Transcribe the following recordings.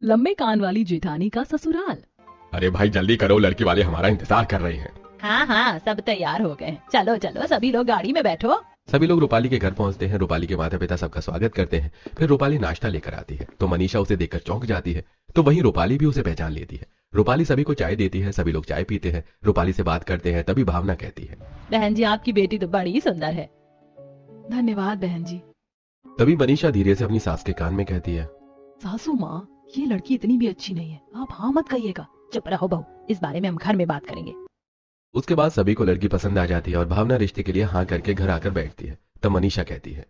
लंबे कान वाली जेठानी का ससुराल। अरे भाई जल्दी करो, लड़की वाले हमारा इंतजार कर रहे हैं। हाँ हाँ, सब तैयार हो गए। चलो चलो, सभी लोग गाड़ी में बैठो। सभी लोग रूपाली के घर पहुंचते हैं। रूपाली के माता पिता सबका स्वागत करते हैं। फिर रूपाली नाश्ता लेकर आती है तो मनीषा उसे देखकर चौंक जाती है। तो वहीं रूपाली भी उसे पहचान लेती है। रूपाली सभी को चाय देती है। सभी लोग चाय पीते हैं, रूपाली से बात करते हैं। तभी भावना कहती है, बहन जी, आपकी बेटी तो बड़ी सुंदर है। धन्यवाद बहन जी। तभी मनीषा धीरे से अपनी सास के कान में कहती है, सासू माँ, ये लड़की इतनी भी अच्छी नहीं है, आप हाँ मत कहिएगा। चुप रहो बहू, इस बारे में हम घर में बात करेंगे। उसके बाद सभी को लड़की पसंद आ जाती है और भावना रिश्ते के लिए हाँ करके घर आकर बैठती है। तब मनीषा कहती है,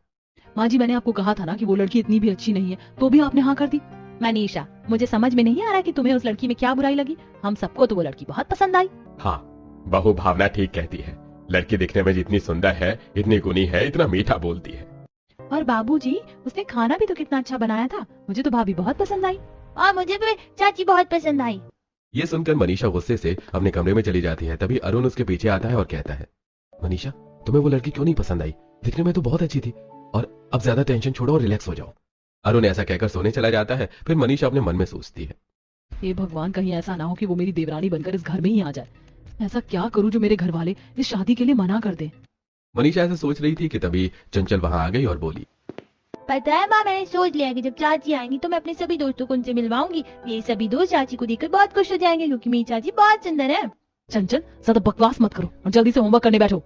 माँ जी, मैंने आपको कहा था ना कि वो लड़की इतनी भी अच्छी नहीं है, तो भी आपने हाँ कर दी। मनीषा, मुझे समझ में नहीं आ रहा कि तुम्हें उस लड़की में क्या बुराई लगी। हम सबको तो वो लड़की बहुत पसंद आई। हाँ, बहू भावना ठीक कहती है। लड़की दिखने में जितनी सुंदर है, इतनी गुणी है, इतना मीठा बोलती है। और बाबूजी, उसने खाना भी तो कितना अच्छा बनाया था। मुझे तो भाभी बहुत पसंद आई। और मुझे भी चाची बहुत पसंद आई। ये सुनकर मनीषा गुस्से से अपने कमरे में चली जाती है। तभी अरुण उसके पीछे आता है और कहता है, मनीषा, तुम्हें वो लड़की क्यों नहीं पसंद आई? दिखने में तो बहुत अच्छी थी। और अब ज्यादा टेंशन छोड़ो और रिलैक्स हो जाओ। अरुण ऐसा कहकर सोने चला जाता है। फिर मनीषा अपने मन में सोचती है, हे भगवान, कहीं ऐसा ना हो कि वो मेरी देवरानी बनकर इस घर में ही आ जाए। ऐसा क्या करूं जो मेरे घर वाले इस शादी के लिए मना कर दे। मनीषा ऐसा सोच रही थी कि तभी चंचल वहां आ गई और बोली, पता है माँ, मैंने सोच लिया कि जब चाची आएंगी तो मैं अपने सभी दोस्तों को उनसे मिलवाऊंगी। ये सभी दोस्त चाची को देखकर बहुत खुश हो जाएंगे क्योंकि मेरी चाची बहुत सुंदर है। चंचल, ज्यादा बकवास मत करो और जल्दी से होमवर्क करने बैठो।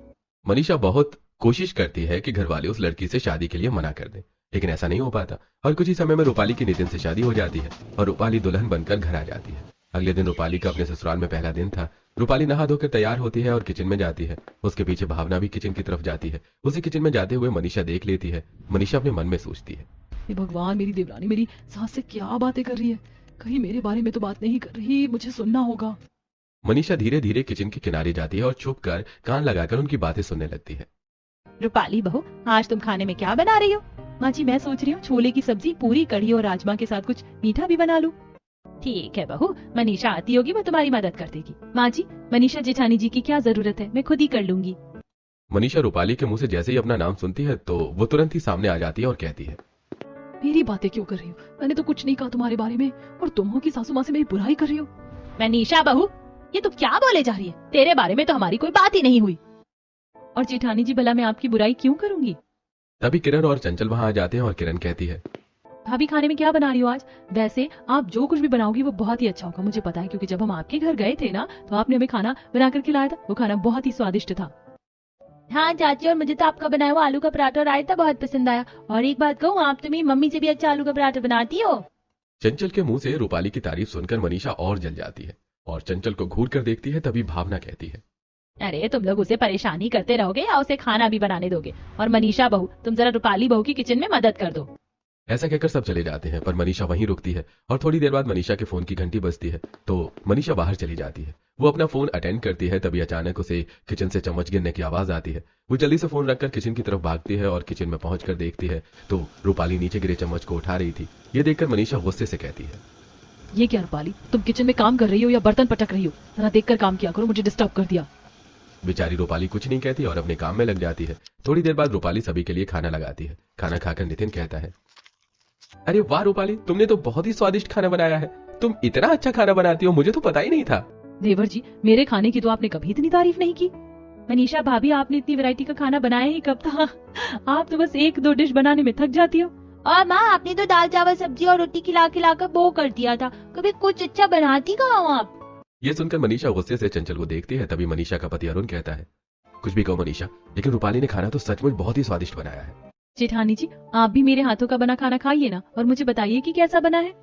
मनीषा बहुत कोशिश करती है कि घर वाले उस लड़की से शादी के लिए मना कर दें, लेकिन ऐसा नहीं हो पाता। और कुछ ही समय में रूपाली की नितिन से शादी हो जाती है और रूपाली दुल्हन बनकर घर आ जाती है। अगले दिन रूपाली का अपने ससुराल में पहला दिन था। रूपाली नहा धोकर तैयार होती है और किचन में जाती है। उसके पीछे भावना भी किचन की तरफ जाती है। उसे किचन में जाते हुए मनीषा देख लेती है। मनीषा अपने मन में सोचती है, हे भगवान, मेरी देवरानी मेरी सास से क्या बातें कर रही है। कहीं मेरे बारे में तो बात नहीं कर रही, मुझे सुनना होगा। मनीषा धीरे धीरे किचन के किनारे जाती है और छुप कर कान लगाकर उनकी बातें सुनने लगती है। रूपाली बहू, आज तुम खाने में क्या बना रही हो? माँ जी, मैं सोच रही हूँ छोले की सब्जी, पूरी कढ़ी और राजमा के साथ कुछ मीठा भी बना लूं। ठीक है बहू, मनीषा आती होगी, वो तुम्हारी मदद कर देगी। माँ जी, मनीषा जेठानी जी की क्या जरूरत है, मैं खुद ही कर लूंगी। मनीषा रूपाली के मुंह से जैसे ही अपना नाम सुनती है तो वो तुरंत ही सामने आ जाती है और कहती है, मेरी बातें क्यों कर रही हो? मैंने तो कुछ नहीं कहा तुम्हारे बारे में, और तुम हो कि सासू माँ से मेरी बुराई कर रही हो। मनीषा बहू, ये तो क्या बोले जा रही है? तेरे बारे में तो हमारी कोई बात ही नहीं हुई। और जेठानी जी, भला मैं आपकी बुराई क्यों करूंगी? तभी किरण और चंचल वहां आ जाते हैं और किरण कहती है, भाभी, खाने में क्या बना रही हो आज? वैसे आप जो कुछ भी बनाओगी वो बहुत ही अच्छा होगा, मुझे पता है, क्योंकि जब हम आपके घर गए थे ना तो आपने हमें खाना बनाकर खिलाया था। वो खाना बहुत ही स्वादिष्ट था। हाँ चाची, और मुझे तो आपका बनाया हुआ आलू का पराठा और रायता बहुत पसंद आया। और एक बात कहूँ, आप तो मेरी मम्मी से भी अच्छा आलू का पराठा बनाती हो। चंचल के मुंह से रूपाली की तारीफ सुनकर मनीषा और जल जाती है और चंचल को घूर कर देखती है। तभी भावना कहती है, अरे, तुम लोग उसे परेशानी करते रहोगे या उसे खाना भी बनाने दोगे? और मनीषा बहू, तुम जरा रूपाली बहू की किचन में मदद कर दो। ऐसा कहकर सब चले जाते हैं, पर मनीषा वहीं रुकती है और थोड़ी देर बाद मनीषा के फोन की घंटी बजती है तो मनीषा बाहर चली जाती है। वो अपना फोन अटेंड करती है। तभी अचानक उसे किचन से चम्मच गिरने की आवाज आती है। वो जल्दी से फोन रखकर किचन की तरफ भागती है और किचन में पहुंचकर देखती है तो रूपाली नीचे गिरे चम्मच को उठा रही थी। ये देखकर मनीषा गुस्से से कहती है, ये क्या रूपाली, तुम किचन में काम कर रही हो या बर्तन पटक रही हो? जरा देखकर काम किया करो, मुझे डिस्टर्ब कर दिया। बेचारी रूपाली कुछ नहीं कहती और अपने काम में लग जाती है। थोड़ी देर बाद रूपाली सभी के लिए खाना लगाती है। खाना खाकर नितिन कहता है, अरे वाह रूपाली, तुमने तो बहुत ही स्वादिष्ट खाना बनाया है। तुम इतना अच्छा खाना बनाती हो, मुझे तो पता ही नहीं था। देवर जी, मेरे खाने की तो आपने कभी इतनी तारीफ नहीं की। मनीषा भाभी, आपने इतनी वैरायटी का खाना बनाया ही कब था? आप तो बस एक दो डिश बनाने में थक जाती हो। और माँ, आपने तो दाल चावल सब्जी और रोटी खिला खिला कर वो कर दिया था। कभी कुछ अच्छा बनाती कहाँ हो आप? ये सुनकर मनीषा गुस्से से चंचल को देखती है। तभी मनीषा का पति अरुण कहता है, कुछ भी कहो मनीषा, लेकिन रूपाली ने खाना तो सचमुच बहुत ही स्वादिष्ट बनाया है। जेठानी जी, आप भी मेरे हाथों का बना खाना खाइए ना, और मुझे बताइए कि कैसा बना है।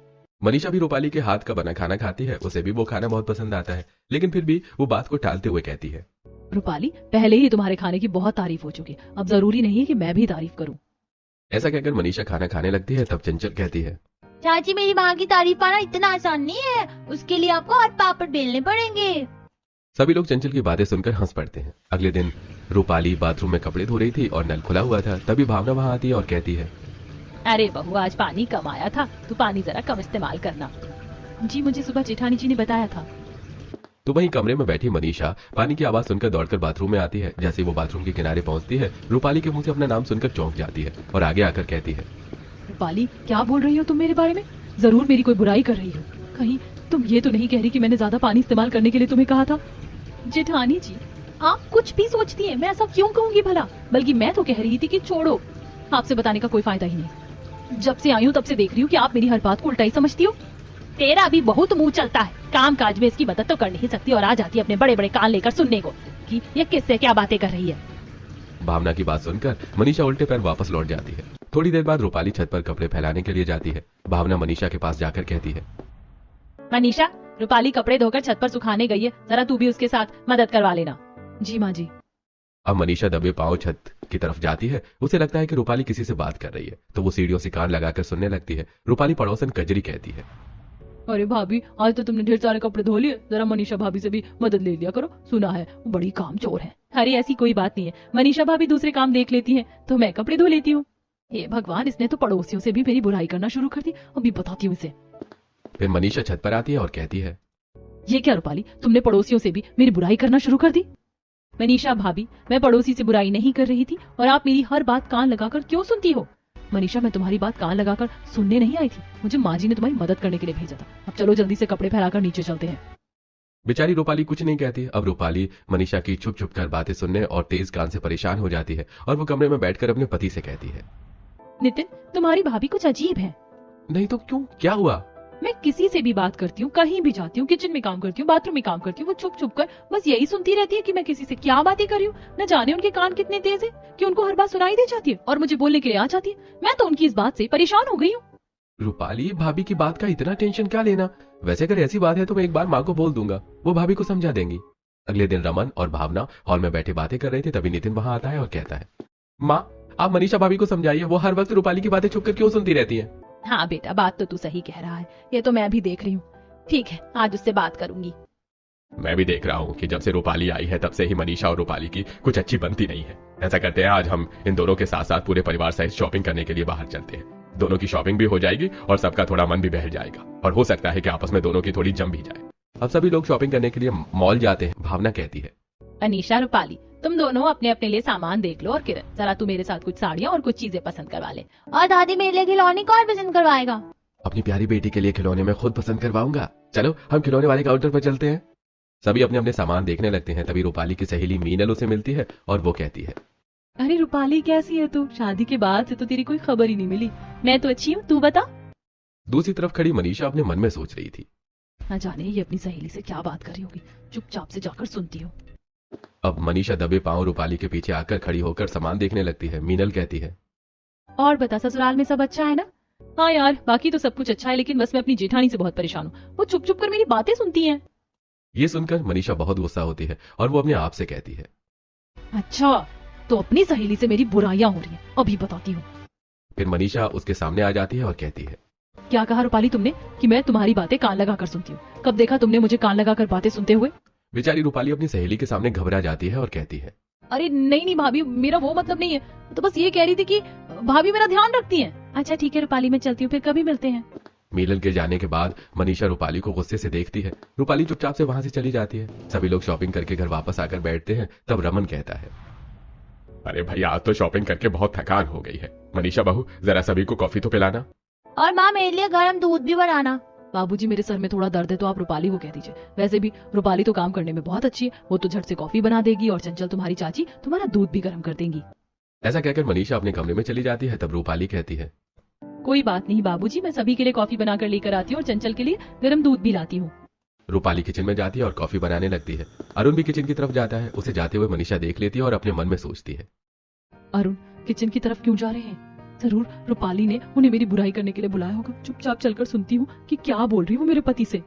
मनीषा भी रूपाली के हाथ का बना खाना खाती है। उसे भी वो खाना बहुत पसंद आता है, लेकिन फिर भी वो बात को टालते हुए कहती है, रूपाली, पहले ही तुम्हारे खाने की बहुत तारीफ हो चुकी, अब जरूरी नहीं है कि मैं भी तारीफ करूं। ऐसा कहकर मनीषा खाना खाने लगती है। तब चंचल कहती है, चाची, मेरी माँ की तारीफ पाना इतना आसान नहीं है। उसके लिए आपको और पापड़ बेलने पड़ेंगे। सभी लोग चंचल की बातें सुनकर हंस पड़ते हैं। अगले दिन रूपाली बाथरूम में कपड़े धो रही थी और नल खुला हुआ था। तभी भावना वहां आती है और कहती है, अरे बहू, आज पानी कम आया था, तो पानी जरा कम इस्तेमाल करना। जी, मुझे सुबह जेठानी जी ने बताया था। तो वहीं कमरे में बैठी मनीषा पानी की आवाज सुनकर दौड़कर बाथरूम में आती है। जैसे वो बाथरूम के किनारे पहुंचती है, रूपाली के मुंह से अपना नाम सुनकर चौंक जाती है और आगे आकर कहती है, रूपाली, क्या बोल रही हो तुम मेरे बारे में? जरूर मेरी कोई बुराई कर रही हो। कहीं तुम ये तो नहीं कह रही कि मैंने ज्यादा पानी इस्तेमाल करने के लिए तुम्हें कहा था? जेठानी जी, आप कुछ भी सोचती हैं, मैं ऐसा क्यों कहूंगी भला? बल्कि मैं तो कह रही थी कि छोड़ो, आपसे बताने का कोई फायदा ही नहीं। जब से आई हूँ तब से देख रही हूँ कि आप मेरी हर बात को उल्टा ही समझती हो। तेरा भी बहुत मुंह चलता है, काम काज में इसकी मदद तो कर नहीं सकती और आ जाती है अपने बड़े बड़े कान लेकर सुनने को कि ये किससे क्या बातें कर रही है। भावना की बात सुनकर मनीषा उल्टे पैर वापस लौट जाती है। थोड़ी देर बाद रूपाली छत पर कपड़े फैलाने के लिए जाती है। भावना मनीषा के पास जाकर कहती है, मनीषा, रूपाली कपड़े धोकर छत पर सुखाने गई है, जरा तू भी उसके साथ मदद करवा लेना। जी माँ जी। अब मनीषा दबे पांव छत की तरफ जाती है। उसे लगता है कि रूपाली किसी से बात कर रही है, तो वो सीढ़ियों से कान लगाकर सुनने लगती है। रूपाली पड़ोसन कजरी कहती है, अरे भाभी, आज तो तुमने ढेर सारे कपड़े धो लिए, जरा मनीषा भाभी से भी मदद ले लिया करो, सुना है वो बड़ी कामचोर है। अरे ऐसी कोई बात नहीं है, मनीषा भाभी दूसरे काम देख लेती है तो मैं कपड़े धो लेती हूँ। हे भगवान, इसने तो पड़ोसियों से भी मेरी बुराई करना शुरू कर दी, अभी बताती हूँ इसे। फिर मनीषा छत पर आती है और कहती है, ये क्या रूपाली, तुमने पड़ोसियों से भी मेरी बुराई करना शुरू कर दी? मनीषा भाभी, मैं पड़ोसी से बुराई नहीं कर रही थी और आप मेरी हर बात कान लगाकर क्यों सुनती हो? मनीषा, मैं तुम्हारी बात कान लगाकर सुनने नहीं आई थी, मुझे माँ जी ने तुम्हारी मदद करने के लिए भेजा था। अब चलो जल्दी से कपड़े फैलाकर नीचे चलते हैं। बेचारी रूपाली कुछ नहीं कहती। अब रूपाली मनीषा की छुप छुप कर बातें सुनने और तेज कान से परेशान हो जाती है और वो कमरे में बैठकर अपने पति से कहती है, नितिन, तुम्हारी भाभी कुछ अजीब है। नहीं तो क्यों, क्या हुआ? मैं किसी से भी बात करती हूँ, कहीं भी जाती हूँ, किचन में काम करती हूँ, बाथरूम में काम करती हूँ, वो छुप छुप कर बस यही सुनती रहती है कि मैं किसी से क्या बातें कर रही हूँ। न जाने उनके कान कितने तेज है कि उनको हर बात सुनाई दे जाती है और मुझे बोलने के लिए आ जाती है। मैं तो उनकी इस बात से परेशान हो गई हूँ। रूपाली, भाभी की बात का इतना टेंशन क्या लेना? वैसे अगर ऐसी बात है तो मैं एक बार माँ को बोल दूंगा, वो भाभी को समझा देंगी। अगले दिन रमन और भावना हॉल में बैठे बातें कर रहे थे, तभी नितिन वहां आता है और कहता है, माँ, आप मनीषा भाभी को समझाइए, वो हर वक्त रूपाली की बातें छुप कर क्यों सुनती रहती है? हाँ बेटा, बात तो तू सही कह रहा है, ये तो मैं भी देख रही हूँ। ठीक है, आज उससे बात करूंगी। मैं भी देख रहा हूँ कि जब से रूपाली आई है तब से ही मनीषा और रूपाली की कुछ अच्छी बनती नहीं है। ऐसा करते हैं, आज हम इन दोनों के साथ साथ पूरे परिवार सहित शॉपिंग करने के लिए बाहर चलते हैं। दोनों की शॉपिंग भी हो जाएगी और सबका थोड़ा मन भी बहल जाएगा और हो सकता है कि आपस में दोनों की थोड़ी जम भी जाए। अब सभी लोग शॉपिंग करने के लिए मॉल जाते हैं। भावना कहती है, अनीशा, रूपाली, तुम दोनों अपने अपने लिए सामान देख लो और किरण, जरा तू मेरे साथ कुछ साड़ियाँ और कुछ चीजें पसंद करवा ले। और दादी मेरे लिए खिलौने कौन पसंद करवाएगा? अपनी प्यारी बेटी के लिए खिलौने मैं खुद पसंद करवाऊंगा। चलो हम खिलौने वाले काउंटर पर चलते हैं। सभी अपने अपने सामान देखने लगते हैं। तभी रूपाली की सहेली मीनल उसे मिलती है और वो कहती है, अरे रूपाली, कैसी है तू? शादी के बाद से तो तेरी कोई खबर ही नहीं मिली। मैं तो अच्छी हूँ, तू बता। दूसरी तरफ खड़ी मनीषा अपने मन में सोच रही थी, न जाने ये अपनी सहेली से क्या बात कर रही होगी, चुपचाप से जाकर सुनती हूँ। अब मनीषा दबे पांव रूपाली के पीछे आकर खड़ी होकर सामान देखने लगती है। मीनल कहती है, और बता, ससुराल में सब अच्छा है ना? हाँ यार, बाकी तो सब कुछ अच्छा है, लेकिन बस मैं अपनी जेठानी से बहुत परेशान हूँ, वो चुप चुप कर मेरी बातें सुनती है। ये सुनकर मनीषा बहुत गुस्सा होती है और वो अपने आप से कहती है, अच्छा, तो अपनी सहेली से मेरी बुराइयां हो रही हैं, अभी बताती हूँ। फिर मनीषा उसके सामने आ जाती है और कहती है, क्या कहा रूपाली तुमने कि मैं तुम्हारी बातें कान लगा कर सुनती हूँ? कब देखा तुमने मुझे कान लगा कर बातें सुनते हुए? बेचारी रूपाली अपनी सहेली के सामने घबरा जाती है और कहती है, अरे नहीं नहीं भाभी, मेरा वो मतलब नहीं है, तो बस ये कह रही थी कि भाभी मेरा ध्यान रखती हैं। अच्छा ठीक है रूपाली, मैं चलती हूँ, फिर कभी मिलते हैं। मीनल के जाने के बाद मनीषा रूपाली को गुस्से से देखती है। रूपाली चुपचाप से वहां से चली जाती है। सभी लोग शॉपिंग करके घर वापस आकर बैठते हैं। तब रमन कहता है, अरे भाई, आज तो शॉपिंग करके बहुत थकान हो गई है। मनीषा बहू, जरा सभी को कॉफी तो पिलाना। और माँ, मेरे लिए गर्म दूध भी बनाना। बाबूजी, मेरे सर में थोड़ा दर्द है तो आप रूपाली को कह दीजिए। वैसे भी रूपाली तो काम करने में बहुत अच्छी है, वो तो झट से कॉफी बना देगी और चंचल तुम्हारी चाची तुम्हारा दूध भी गर्म कर देंगी। ऐसा कहकर मनीषा अपने कमरे में चली जाती है। तब रूपाली कहती है, कोई बात नहीं बाबूजी, मैं सभी के लिए कॉफी बनाकर लेकर आती हूँ और चंचल के लिए गर्म दूध भी लाती हूँ। रूपाली किचन में जाती है और कॉफी बनाने लगती है। अरुण भी किचन की तरफ जाता है। उसे जाते हुए मनीषा देख लेती है और अपने मन में सोचती है, अरुण किचन की तरफ क्यों जा रहे हैं? जरूर रूपाली ने उन्हें मेरी बुराई करने के लिए बुलाया होगा। चुपचाप चलकर सुनती हूँ कि क्या बोल रही हूँ मेरे पति से।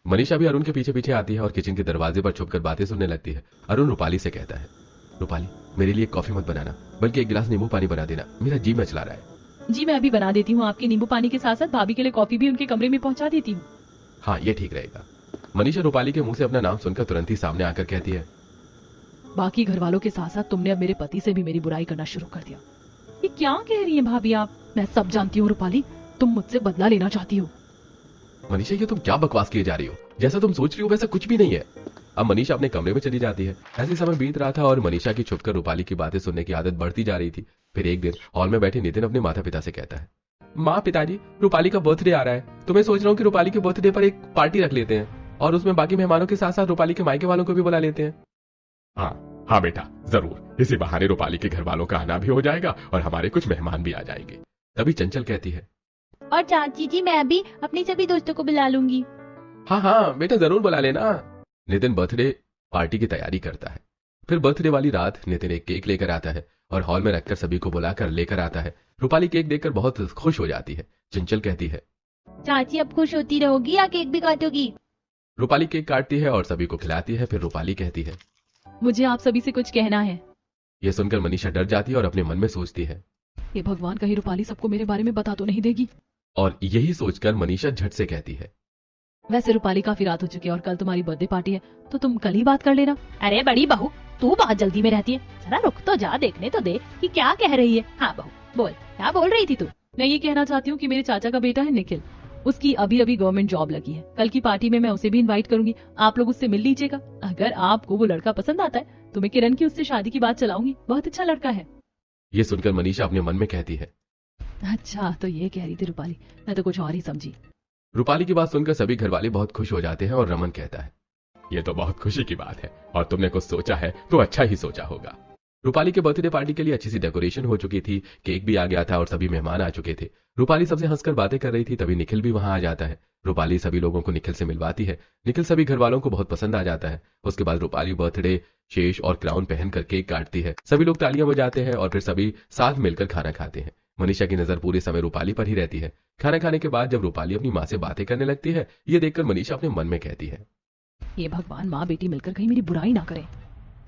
मनीषा भी अरुण के पीछे पीछे आती है और किचन के दरवाजे पर छुपकर बातें सुनने लगती है। अरुण रूपाली से कहता है, रूपाली, मेरे लिए कॉफी मत बनाना, बल्कि एक गिलास नींबू पानी बना देना, मेरा जी मचला रहा है। जी मैं अभी बना देती हूँ, आपके नींबू पानी के साथ साथ भाभी के लिए कॉफी भी उनके कमरे में पहुंचा देती हूँ। हाँ, ये ठीक रहेगा। मनीषा रूपाली के मुंह से अपना नाम सुनकर तुरंत ही सामने आकर कहती है, बाकी घर वालों के साथ साथ तुमने अब मेरे पति से भी मेरी बुराई करना शुरू कर दिया। ये क्या कह रही हैं भाभी आप? मैं सब जानती हूँ रूपाली, तुम मुझसे बदला लेना चाहती हो। मनीषा, ये तुम क्या बकवास किए जा रही हो? जैसा तुम सोच रही हो वैसा कुछ भी नहीं है। अब मनीषा अपने कमरे में चली जाती है। ऐसे समय बीत रहा था और मनीषा की छुपकर रूपाली की बातें सुनने की आदत बढ़ती जा रही थी। फिर एक दिन हॉल में बैठे नितिन अपने माता पिता से कहता है, माँ पिताजी, रूपाली का बर्थडे आ रहा है, तो मैं सोच रहा हूँ कि रूपाली के बर्थडे पर एक पार्टी रख लेते हैं और उसमें बाकी मेहमानों के साथ साथ रूपाली के मायके वालों को भी बुला लेते हैं। हाँ हाँ बेटा, जरूर। इसी बहाने रूपाली के घर वालों का आना भी हो जाएगा और हमारे कुछ मेहमान भी आ जाएंगे। तभी चंचल कहती है, और चाची जी मैं भी अपने सभी दोस्तों को बुला लूंगी। हाँ हाँ बेटा, जरूर बुला लेना। नितिन बर्थडे पार्टी की तैयारी करता है। फिर बर्थडे वाली रात नितिन एक केक लेकर आता है और हॉल में रखकर सभी को बुलाकर लेकर आता है। रूपाली केक देखकर बहुत खुश हो जाती है। चंचल कहती है, चाची अब खुश होती रहोगी या केक भी काटोगी? रूपाली केक काटती है और सभी को खिलाती है। फिर रूपाली कहती है, मुझे आप सभी से कुछ कहना है। यह सुनकर मनीषा डर जाती है और अपने मन में सोचती है, ये भगवान, कहीं रूपाली सबको मेरे बारे में बता तो नहीं देगी। और यही सोचकर मनीषा झट से कहती है, वैसे रूपाली काफी रात हो चुकी है और कल तुम्हारी बर्थडे पार्टी है, तो तुम कल ही बात कर लेना। अरे बड़ी बहू, तू बहुत जल्दी में रहती है, जरा रुक तो जा, देखने तो दे कि क्या कह रही है। हाँ बहू बोल, क्या बोल रही थी तू? मैं ये कहना चाहती हूँ कि मेरे चाचा का बेटा है निखिल, उसकी अभी अभी गवर्नमेंट जॉब लगी है। कल की पार्टी में मैं उसे भी इनवाइट करूंगी, आप लोग उससे मिल लीजिएगा। अगर आपको वो लड़का पसंद आता है तो मैं किरण की उससे शादी की बात चलाऊंगी, बहुत अच्छा लड़का है। ये सुनकर मनीषा अपने मन में कहती है, अच्छा तो ये कह रही थी रूपाली, मैं तो कुछ और ही समझी। रूपाली की बात सुनकर सभी घरवाले बहुत खुश हो जाते हैं और रमन कहता है, ये तो बहुत खुशी की बात है और तुमने कुछ सोचा है तो अच्छा ही सोचा होगा। रूपाली के बर्थडे पार्टी के लिए अच्छी सी डेकोरेशन हो चुकी थी, केक भी आ गया था और सभी मेहमान आ चुके थे। रूपाली सबसे हंसकर बातें कर रही थी, तभी निखिल भी वहां आ जाता है। रूपाली सभी लोगों को निखिल से मिलवाती है। निखिल सभी घर वालों को बहुत पसंद आ जाता है। उसके बाद रूपाली बर्थडे शेष और क्राउन पहनकर केक काटती है। सभी लोग तालियां बजाते हैं और फिर सभी साथ मिलकर खाना खाते हैं। मनीषा की नजर पूरे समय रूपाली पर ही रहती है। खाना खाने के बाद जब रूपाली अपनी माँ से बातें करने लगती है, ये देखकर मनीषा अपने मन में कहती है, ये भगवान, माँ बेटी मिलकर कहीं मेरी बुराई ना करे।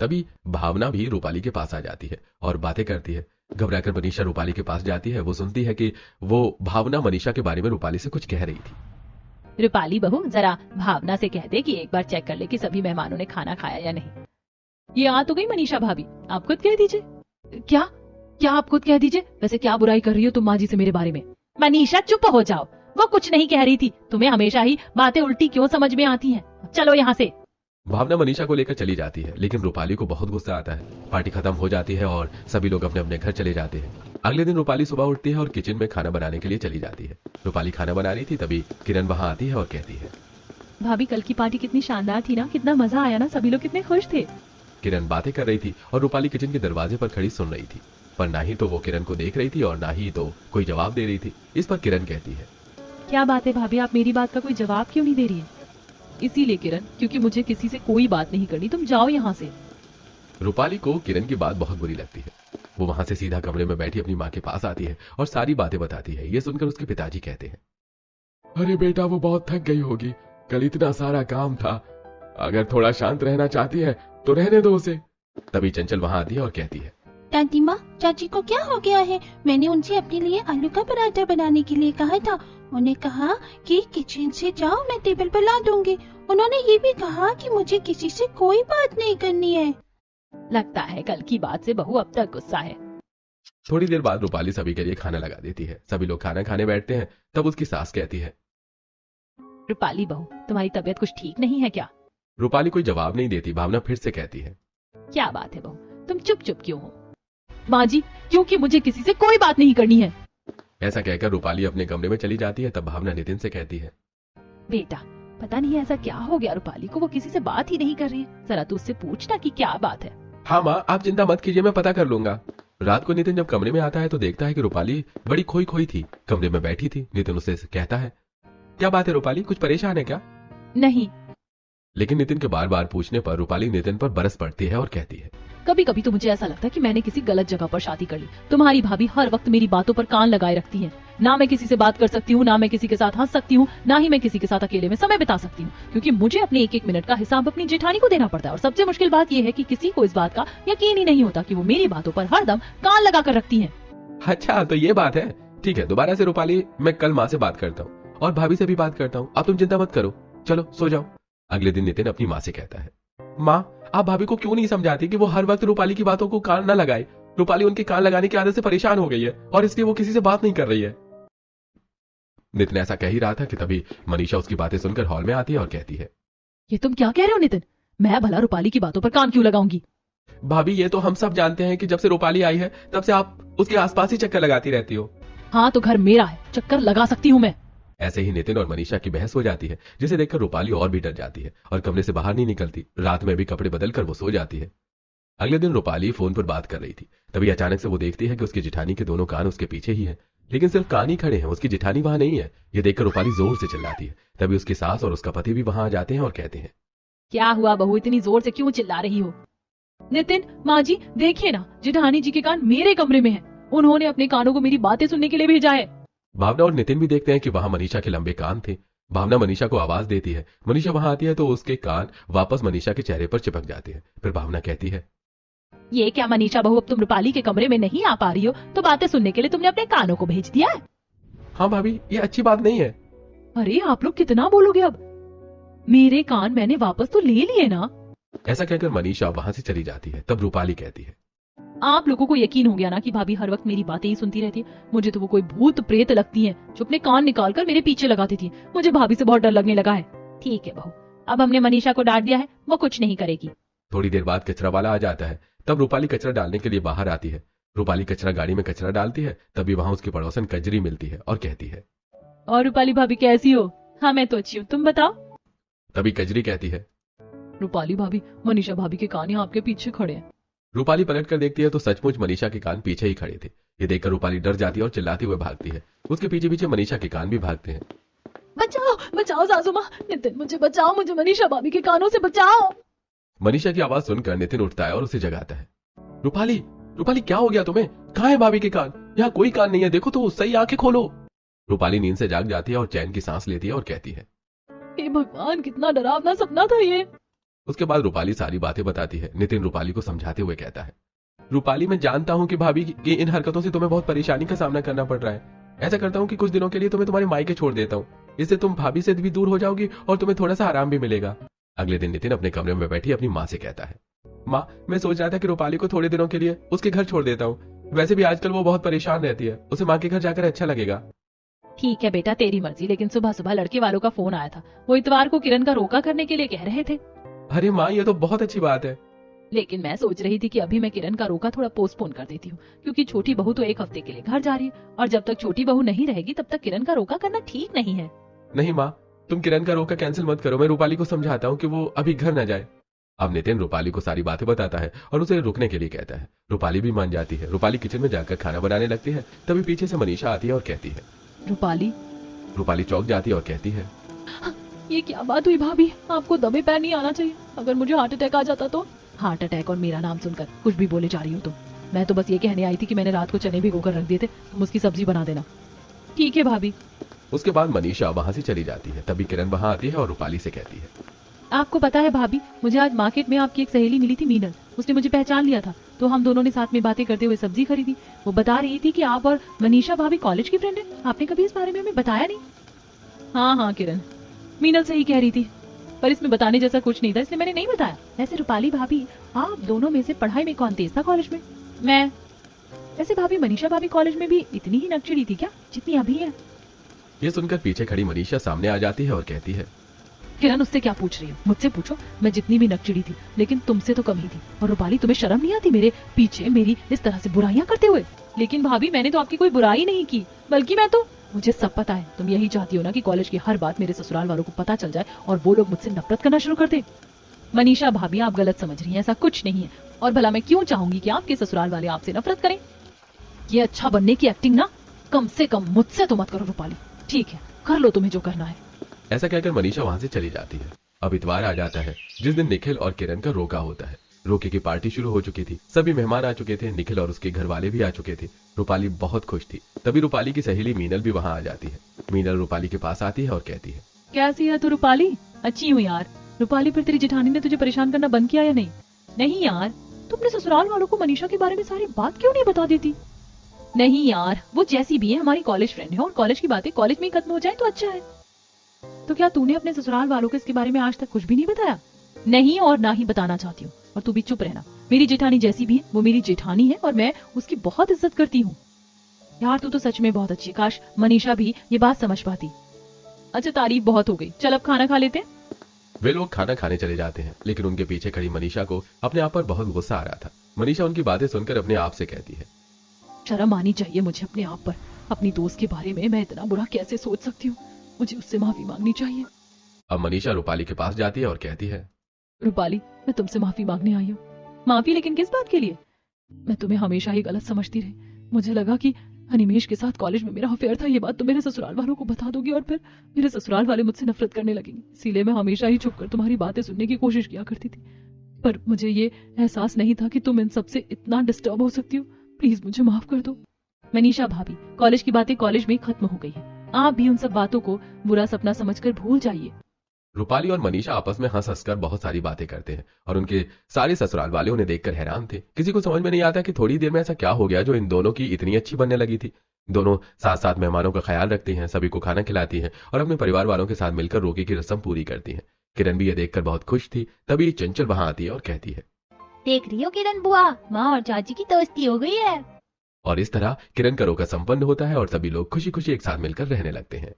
तभी भावना भी रूपाली के पास आ जाती है और बातें करती है। घबराकर मनीषा रूपाली के पास जाती है। वो सुनती है कि वो भावना मनीषा के बारे में रूपाली से कुछ कह रही थी। रूपाली बहू, जरा भावना से कह दे कि एक बार चेक कर ले कि सभी मेहमानों ने खाना खाया या नहीं। ये आ तो गई मनीषा भाभी, आप खुद कह दीजिए। क्या क्या आप खुद कह दीजिए? वैसे क्या बुराई कर रही हो तुम माँ जी से मेरे बारे में? मनीषा चुप हो जाओ, वो कुछ नहीं कह रही थी। तुम्हें हमेशा ही बातें उल्टी क्यों समझ में आती हैं? चलो यहाँ से। भावना मनीषा को लेकर चली जाती है, लेकिन रूपाली को बहुत गुस्सा आता है। पार्टी खत्म हो जाती है और सभी लोग अपने अपने घर चले जाते हैं। अगले दिन रूपाली सुबह उठती है और किचन में खाना बनाने के लिए चली जाती है। रूपाली खाना बना रही थी, तभी किरण वहां आती है और कहती है, भाभी कल की पार्टी कितनी शानदार थी ना, कितना मजा आया ना, सभी लोग कितने खुश थे। किरण बातें कर रही थी और रूपाली किचन के दरवाजे पर खड़ी सुन रही थी, पर ना ही तो वो किरण को देख रही थी और ना ही तो कोई जवाब दे रही थी। इस पर किरण कहती है, क्या बात है भाभी, आप मेरी बात का कोई जवाब क्यों नहीं दे रही है? इसीलिए किरण, क्योंकि मुझे किसी से कोई बात नहीं करनी, तुम जाओ यहाँ से। रूपाली को किरण की बात बहुत बुरी लगती है। वो वहां से सीधा कमरे में बैठी अपनी माँ के पास आती है और सारी बातें बताती है। ये सुनकर उसके पिताजी कहते हैं, अरे बेटा, वो बहुत थक गई होगी, कल इतना सारा काम था। अगर थोड़ा शांत रहना चाहती है तो रहने दो उसे। तभी चंचल वहां आती है और कहती है, दादी माँ, चाची को क्या हो गया है? मैंने उनसे अपने लिए आलू का पराठा बनाने के लिए कहा था। उन्होंने कहा कि किचन से जाओ, मैं टेबल पर ला दूंगी। उन्होंने ये भी कहा कि मुझे किसी से कोई बात नहीं करनी है। लगता है कल की बात से बहू अब तक गुस्सा है। थोड़ी देर बाद रूपाली सभी के लिए खाना लगा देती है। सभी लोग खाना खाने बैठते हैं। तब उसकी सास कहती है, रूपाली बहू, तुम्हारी तबीयत कुछ ठीक नहीं है क्या? रूपाली कोई जवाब नहीं देती। भावना फिर से कहती है, क्या बात है बहू, तुम चुप चुप क्यों हो? माँ जी, क्योंकि मुझे किसी से कोई बात नहीं करनी है। ऐसा कहकर रूपाली अपने कमरे में चली जाती है। तब भावना नितिन से कहती है, बेटा, पता नहीं ऐसा क्या हो गया रूपाली को, वो किसी से बात ही नहीं कर रही है। जरा तू उससे पूछना कि क्या बात है। हाँ माँ, आप चिंता मत कीजिए, मैं पता कर लूंगा। रात को नितिन जब कमरे में आता है तो देखता है कि रूपाली बड़ी खोई खोई थी, कमरे में बैठी थी। नितिन उससे कहता है, क्या बात है रूपाली, कुछ परेशान है क्या? नहीं। लेकिन नितिन के बार बार पूछने पर रूपाली नितिन पर बरस पड़ती है और कहती है, कभी कभी तो मुझे ऐसा लगता है कि मैंने किसी गलत जगह पर शादी कर ली। तुम्हारी भाभी हर वक्त मेरी बातों पर कान लगाए रखती है। ना मैं किसी से बात कर सकती हूँ, ना मैं किसी के साथ हंस सकती हूँ, ना ही मैं किसी के साथ अकेले में समय बिता सकती हूँ, क्योंकि मुझे अपने एक एक मिनट का हिसाब अपनी जेठानी को देना पड़ता है। और सबसे मुश्किल बात यह है कि किसी को इस बात का यकीन ही नहीं होता कि वो मेरी बातों पर हरदम कान लगा कर रखती है। अच्छा तो ये बात है, ठीक है, दोबारा से रूपाली मैं कल माँ से बात करता हूँ और भाभी से भी बात करता हूँ। अब तुम चिंता मत करो, चलो सो जाओ। अगले दिन नितिन अपनी माँ से कहता है, माँ, आप भाभी को क्यों नहीं समझाती कि वो हर वक्त रूपाली की बातों को कान न लगाए। रूपाली उनके कान लगाने की आदत से परेशान हो गई है और इसलिए वो किसी से बात नहीं कर रही है। नितिन ऐसा कह ही रहा था कि तभी मनीषा उसकी बातें सुनकर हॉल में आती है और कहती है, ये तुम क्या कह रहे हो नितिन? मैं भला रूपाली की बातों पर कान क्यों लगाऊंगी? भाभी, ये तो हम सब जानते हैं कि जब से रूपाली आई है तब से आप उसके आसपास ही चक्कर लगाती रहती हो। हाँ तो घर मेरा है, चक्कर लगा सकती हूँ मैं। ऐसे ही नितिन और मनीषा की बहस हो जाती है, जिसे देखकर रूपाली और भी डर जाती है और कमरे से बाहर नहीं निकलती। रात में भी कपड़े बदलकर वो सो जाती है। अगले दिन रूपाली फोन पर बात कर रही थी, तभी अचानक से वो देखती है कि उसकी जेठानी के दोनों कान उसके पीछे ही हैं, लेकिन सिर्फ कान ही खड़े हैं, उसकी जेठानी वहां नहीं है। ये देखकर रूपाली जोर से चिल्लाती है। तभी उसकी सास और उसका पति भी वहां आ जाते हैं और कहते हैं, क्या हुआ बहू, इतनी जोर से क्यों चिल्ला रही हो? नितिन, माँ जी देखिए ना, जेठानी जी के कान मेरे कमरे में हैं। उन्होंने अपने कानों को मेरी बातें सुनने के लिए भेजा है। भावना और नितिन भी देखते हैं कि वहां मनीषा के लंबे कान थे। भावना मनीषा को आवाज देती है। मनीषा वहां आती है तो उसके कान वापस मनीषा के चेहरे पर चिपक जाते हैं। फिर भावना कहती है, ये क्या मनीषा बहू, अब तुम रूपाली के कमरे में नहीं आ पा रही हो तो बातें सुनने के लिए तुमने अपने कानों को भेज दिया है? हाँ भाभी, ये अच्छी बात नहीं है। अरे आप लोग कितना बोलोगे अब? मेरे कान मैंने वापस तो ले लिए ना। ऐसा कहकर मनीषा वहां से चली जाती है। तब रूपाली कहती है, आप लोगों को यकीन हो गया ना कि भाभी हर वक्त मेरी बातें ही सुनती रहती है। मुझे तो वो कोई भूत प्रेत लगती है जो अपने कान निकाल कर मेरे पीछे लगा देती है। मुझे भाभी से बहुत डर लगने लगा है। ठीक है बहू, अब हमने मनीषा को डांट दिया है, वो कुछ नहीं करेगी। थोड़ी देर बाद कचरा वाला आ जाता है। तब रूपाली कचरा डालने के लिए बाहर आती है। रूपाली कचरा गाड़ी में कचरा डालती है। तभी वहां उसकी पड़ोसन कजरी मिलती है और कहती है, और रूपाली भाभी कैसी हो? हाँ मैं तो अच्छी हूँ, तुम बताओ। तभी कजरी कहती है, रूपाली भाभी, मनीषा भाभी के कान यहाँ आपके पीछे खड़े हैं। रूपाली पलट कर देखती है तो सचमुच मनीषा के कान पीछे ही खड़े थे। ये देखकर रूपाली डर जाती है और चिल्लाती हुए भागती है। उसके पीछे पीछे मनीषा के कान भी भागते हैं। बचाओ बचाओ सासू माँ, नितिन मुझे बचाओ, मुझे मनीषा भाभी के कानों से बचाओ। मनीषा की आवाज सुनकर नितिन उठता है और उसे जगाता है। रूपाली, रूपाली क्या हो गया तुम्हें? कहाँ है भाभी के कान? यहाँ कोई कान नहीं है, देखो तो, सही आंखें खोलो। रूपाली नींद से जाग जाती है और चैन की सांस लेती है और कहती है, हे भगवान, कितना डरावना सपना था ये। उसके बाद रूपाली सारी बातें बताती है। नितिन रूपाली को समझाते हुए कहता है, रूपाली मैं जानता हूँ कि भाभी की इन हरकतों से तुम्हें बहुत परेशानी का सामना करना पड़ रहा है। ऐसा करता हूँ कि कुछ दिनों के लिए तुम्हें तुम्हारे मायके छोड़ देता हूँ। इससे तुम भाभी से भी दूर हो जाओगी और तुम्हें थोड़ा सा आराम भी मिलेगा। अगले दिन नितिन अपने कमरे में बैठी अपनी माँ से कहता है, माँ मैं सोच रहा था कि रूपाली को थोड़े दिनों के लिए उसके घर छोड़ देता हूँ। वैसे भी आजकल वो बहुत परेशान रहती है, उसे माँ के घर जाकर अच्छा लगेगा। ठीक है बेटा, तेरी मर्जी, लेकिन सुबह सुबह लड़के वालों का फोन आया था। वो इतवार को किरण का रोका करने के लिए कह रहे थे। अरे माँ, ये तो बहुत अच्छी बात है। लेकिन मैं सोच रही थी कि अभी मैं किरण का रोका थोड़ा पोस्टपोन कर देती हूँ, क्योंकि छोटी बहू तो एक हफ्ते के लिए घर जा रही है और जब तक छोटी बहू नहीं रहेगी तब तक किरण का रोका करना ठीक नहीं है। नहीं माँ, तुम किरण का रोका कैंसिल मत करो। मैं रूपाली को समझाता हूँ कि वो अभी घर न जाए। अब नितिन रूपाली को सारी बातें बताता है और उसे रुकने के लिए कहता है। रूपाली भी मान जाती है। रूपाली किचन में जाकर खाना बनाने लगती है। तभी पीछे से मनीषा आती है और कहती है, रूपाली। रूपाली चौंक जाती है और कहती है, ये क्या बात हुई भाभी, आपको दबे पैर नहीं आना चाहिए। अगर मुझे हार्ट अटैक आ जाता तो? हार्ट अटैक और मेरा नाम सुनकर कुछ भी बोले जा रही हो तुम। मैं तो बस ये कहने आई थी कि मैंने रात को चने भिगोकर रख दिए थे, तुम उसकी सब्जी बना देना। ठीक है भाभी। उसके बाद मनीषा वहां से चली जाती है। तभी किरण वहां आती है और रूपाली से कहती है, आपको पता है भाभी, मुझे आज मार्केट में आपकी एक सहेली मिली थी मीनल। उसने मुझे पहचान लिया था तो हम दोनों ने साथ में बातें करते हुए सब्जी खरीदी। वो बता रही थी कि आप और मनीषा भाभी कॉलेज की फ्रेंड है। आपने कभी इस बारे में हमें बताया नहीं। हाँ हाँ किरण, मीनल सही कह रही थी, पर इसमें बताने जैसा कुछ नहीं था, इसलिए मैंने नहीं बताया। वैसे रूपाली भाभी, आप दोनों में से पढ़ाई में कौन तेज था कॉलेज में? मैं। वैसे भाभी, मनीषा भाभी कॉलेज में भी इतनी ही नकचड़ी थी क्या जितनी अभी है? ये सुनकर पीछे खड़ी मनीषा सामने आ जाती है और कहती है, किरण उससे क्या पूछ रही हो? मुझसे पूछो। मैं जितनी भी नकचिड़ी थी लेकिन तुमसे तो कम ही थी। और रूपाली, तुम्हें शर्म नहीं आती मेरे पीछे मेरी इस तरह से बुराइयां करते हुए? लेकिन भाभी, मैंने तो आपकी कोई बुराई नहीं की, बल्कि मैं तो, मुझे सब पता है। तुम यही चाहती हो ना कि कॉलेज की हर बात मेरे ससुराल वालों को पता चल जाए और वो लोग मुझसे नफरत करना शुरू कर दे। मनीषा भाभी, आप गलत समझ रही हैं, ऐसा कुछ नहीं है। और भला मैं क्यों चाहूंगी कि आपके ससुराल वाले आपसे नफरत करें? ये अच्छा बनने की एक्टिंग ना कम से कम मुझसे तो मत करो रूपाली। ठीक है, कर लो तुम्हें जो करना है। ऐसा कहकर मनीषा वहां से चली जाती है। अब इतवार आ जाता है जिस दिन निखिल और किरण का रोका होता है। रोके की पार्टी शुरू हो चुकी थी। सभी मेहमान आ चुके थे। निखिल और उसके घर वाले भी आ चुके थे। रूपाली बहुत खुश थी। तभी रूपाली की सहेली मीनल भी वहां आ जाती है। मीनल रूपाली के पास आती है और कहती है, कैसी है तू रूपाली? अच्छी हूँ यार। रूपाली, फिर तेरी जेठानी ने तुझे परेशान करना बंद किया या नहीं? नहीं यार, तू अपने ससुराल वालों को मनीषा के बारे में सारी बात क्यों नहीं बता देती? नहीं यार, वो जैसी भी है हमारी कॉलेज फ्रेंड है और कॉलेज की बातें कॉलेज में ही खत्म हो जाए तो अच्छा है। तो क्या तूने अपने ससुराल वालों को इसके बारे में आज तक कुछ भी नहीं बताया? नहीं, और ना ही बताना चाहती हूँ। और तू भी चुप रहना। मेरी जेठानी जैसी भी है वो मेरी जेठानी है और मैं उसकी बहुत इज्जत करती हूँ। यार तू तो सच में बहुत अच्छी। काश मनीषा भी ये बात समझ पाती। अच्छा, तारीफ बहुत हो गई, चल अब खाना खा लेते हैं। वे लोग खाना खाने चले जाते हैं, लेकिन उनके पीछे खड़ी मनीषा को अपने आप पर बहुत गुस्सा आ रहा था। मनीषा उनकी बातें सुनकर अपने आप से कहती है, शर्म आनी चाहिए मुझे अपने आप पर। अपनी दोस्त के बारे में मैं इतना बुरा कैसे सोच सकती हूँ। मुझे उससे माफी मांगनी चाहिए। अब मनीषा रूपाली के पास जाती है और कहती है, रूपाली, मैं तुमसे माफी मांगने आई हूँ। माफी? लेकिन किस बात के लिए? मैं तुम्हें हमेशा ही गलत समझती रही। मुझे लगा कि अनिमेश के साथ कॉलेज में मेरा अफेयर था। ये बात तुम मेरे ससुराल वालों को बता दोगी और फिर मेरे ससुराल वाले मुझसे नफरत करने लगेंगे। इसीलिए मैं हमेशा ही छुपकर तुम्हारी बातें सुनने की कोशिश किया करती थी, पर मुझे ये एहसास नहीं था कि तुम इन सबसे इतना डिस्टर्ब हो सकती हो। प्लीज मुझे माफ कर दो। मनीषा भाभी, कॉलेज की बातें कॉलेज में खत्म हो गई है। आप भी उन सब बातों को बुरा सपना समझकर भूल जाइए। रूपाली और मनीषा आपस में हंस हंसकर बहुत सारी बातें करते हैं और उनके सारे ससुराल वाले उन्हें देखकर हैरान थे। किसी को समझ में नहीं आता कि थोड़ी देर में ऐसा क्या हो गया जो इन दोनों की इतनी अच्छी बनने लगी थी। दोनों साथ साथ मेहमानों का ख्याल रखती हैं, सभी को खाना खिलाती हैं और अपने परिवार वालों के साथ मिलकर रोके की रस्म पूरी करती हैं। किरण भी यह देखकर बहुत खुश थी। तभी चंचल वहां आती है और कहती है, देख रही हो किरण बुआ, माँ और चाची की दोस्ती हो गई है। और इस तरह किरण का रोका संपन्न होता है और सभी लोग खुशी खुशी एक साथ मिलकर रहने लगते हैं।